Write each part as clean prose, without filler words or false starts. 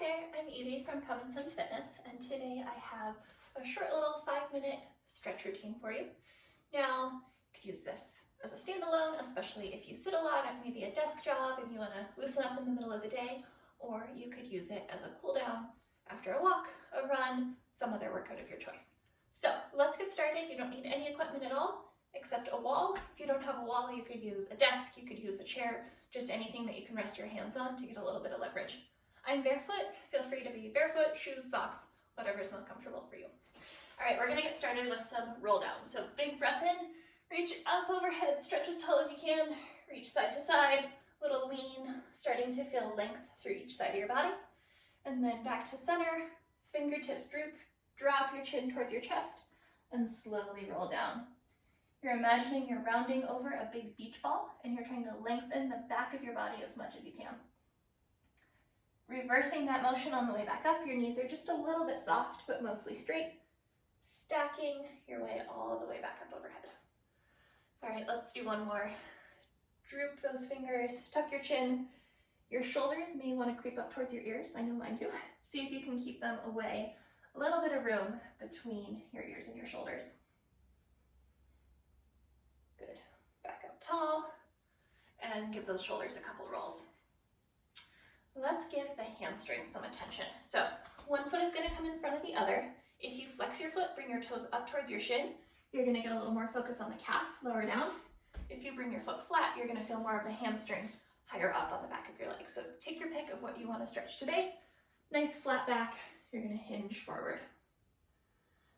there, I'm Evie from Common Sense Fitness, and today I have a short little 5-minute stretch routine for you. Now, you could use this as a standalone, especially if you sit a lot at maybe a desk job and you want to loosen up in the middle of the day, or you could use it as a cool down after a walk, a run, some other workout of your choice. So let's get started. You don't need any equipment at all except a wall. If you don't have a wall, you could use a desk, you could use a chair, just anything that you can rest your hands on to get a little bit of leverage. I'm barefoot. Feel free to be barefoot, shoes, socks, whatever is most comfortable for you. All right, we're gonna get started with some roll down. So big breath in, reach up overhead, stretch as tall as you can, reach side to side, little lean, starting to feel length through each side of your body. And then back to center, fingertips droop, drop your chin towards your chest, and slowly roll down. You're imagining you're rounding over a big beach ball and you're trying to lengthen the back of your body as much as you can. Reversing that motion on the way back up, your knees are just a little bit soft, but mostly straight. Stacking your way all the way back up overhead. All right, let's do one more. Droop those fingers, tuck your chin. Your shoulders may want to creep up towards your ears. I know mine do. See if you can keep them away. A little bit of room between your ears and your shoulders. Good. Back up tall and give those shoulders a couple rolls. Let's give the hamstrings some attention. So one foot is going to come in front of the other. If you flex your foot, bring your toes up towards your shin, you're going to get a little more focus on the calf, lower down. If you bring your foot flat, you're going to feel more of the hamstring higher up on the back of your leg. So take your pick of what you want to stretch today. Nice flat back, you're going to hinge forward.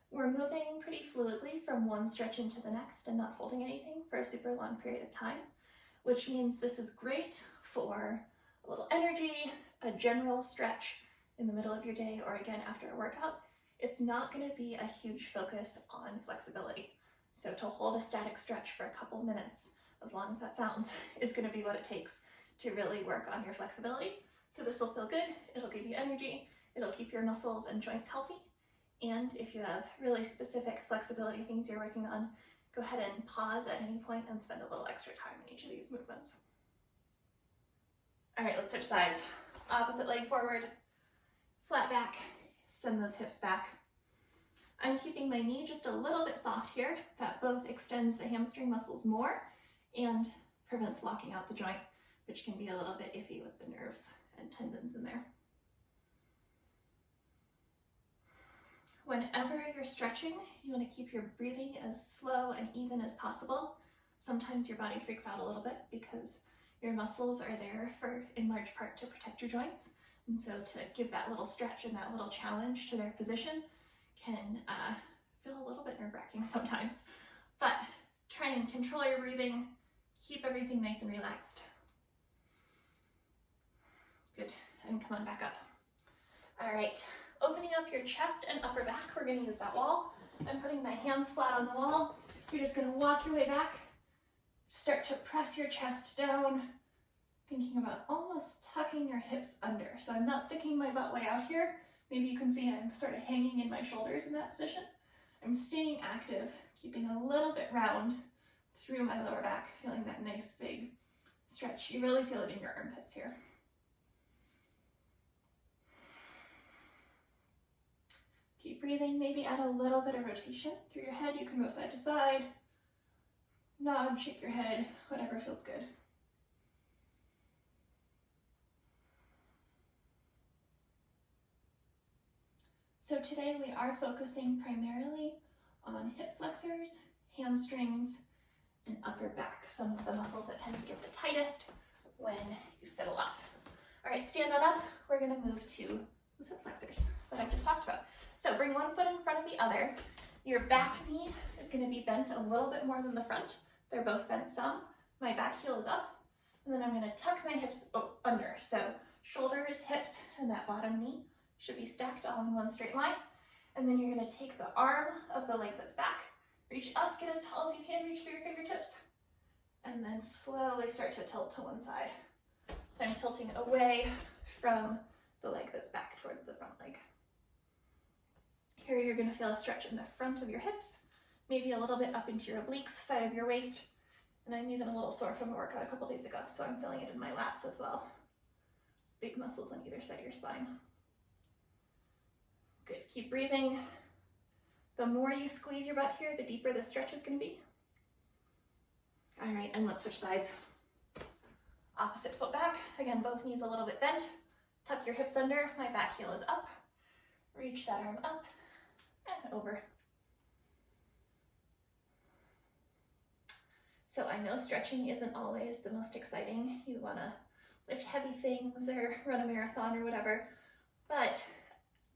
We're moving pretty fluidly from one stretch into the next and not holding anything for a super long period of time, which means this is great for a little energy, a general stretch in the middle of your day, or again after a workout. It's not going to be a huge focus on flexibility. So to hold a static stretch for a couple minutes, as long as that sounds, is going to be what it takes to really work on your flexibility. So this will feel good, it'll give you energy, it'll keep your muscles and joints healthy. And if you have really specific flexibility things you're working on, go ahead and pause at any point and spend a little extra time in each of these movements. All right, let's switch sides. Opposite leg forward, flat back, send those hips back. I'm keeping my knee just a little bit soft here. That both extends the hamstring muscles more and prevents locking out the joint, which can be a little bit iffy with the nerves and tendons in there. Whenever you're stretching, you want to keep your breathing as slow and even as possible. Sometimes your body freaks out a little bit because your muscles are there for, in large part, to protect your joints. And so to give that little stretch and that little challenge to their position can feel a little bit nerve-wracking sometimes. But try and control your breathing, keep everything nice and relaxed. Good, and come on back up. All right, opening up your chest and upper back, we're gonna use that wall. I'm putting my hands flat on the wall. You're just gonna walk your way back, start to press your chest down, thinking about almost tucking your hips under. So I'm not sticking my butt way out here. Maybe you can see I'm sort of hanging in my shoulders in that position. I'm staying active, keeping a little bit round through my lower back, feeling that nice big stretch. You really feel it in your armpits here. Keep breathing, maybe add a little bit of rotation through your head. You can go side to side, nod, shake your head, whatever feels good. So today we are focusing primarily on hip flexors, hamstrings, and upper back, some of the muscles that tend to get the tightest when you sit a lot. All right, stand on up. We're gonna move to those hip flexors that I just talked about. So bring one foot in front of the other. Your back knee is gonna be bent a little bit more than the front. They're both bent some. My back heel is up, and then I'm gonna tuck my hips under. So shoulders, hips, and that bottom knee should be stacked all in one straight line. And then you're gonna take the arm of the leg that's back, reach up, get as tall as you can, reach through your fingertips, and then slowly start to tilt to one side. So I'm tilting away from the leg that's back towards the front leg. Here you're gonna feel a stretch in the front of your hips, maybe a little bit up into your obliques, side of your waist, and I'm even a little sore from a workout a couple days ago, so I'm feeling it in my lats as well. It's big muscles on either side of your spine. Good, keep breathing. The more you squeeze your butt here, the deeper the stretch is going to be. All right, and let's switch sides. Opposite foot back. Again, both knees a little bit bent. Tuck your hips under. My back heel is up. Reach that arm up and over. So I know stretching isn't always the most exciting. You want to lift heavy things or run a marathon or whatever, but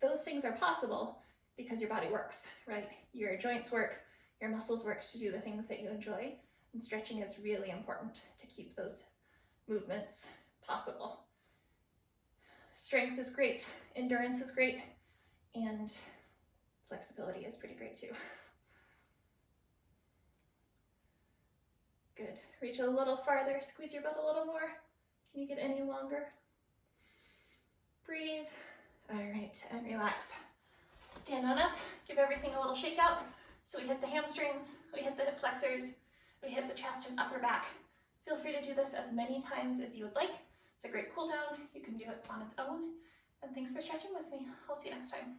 those things are possible because your body works, right? Your joints work, your muscles work to do the things that you enjoy, and stretching is really important to keep those movements possible. Strength is great, endurance is great, and flexibility is pretty great too. Good. Reach a little farther, squeeze your butt a little more. Can you get any longer? Breathe. All right, and relax. Stand on up, give everything a little shake out. So we hit the hamstrings, we hit the hip flexors, we hit the chest and upper back. Feel free to do this as many times as you would like. It's a great cool down. You can do it on its own. And thanks for stretching with me. I'll see you next time.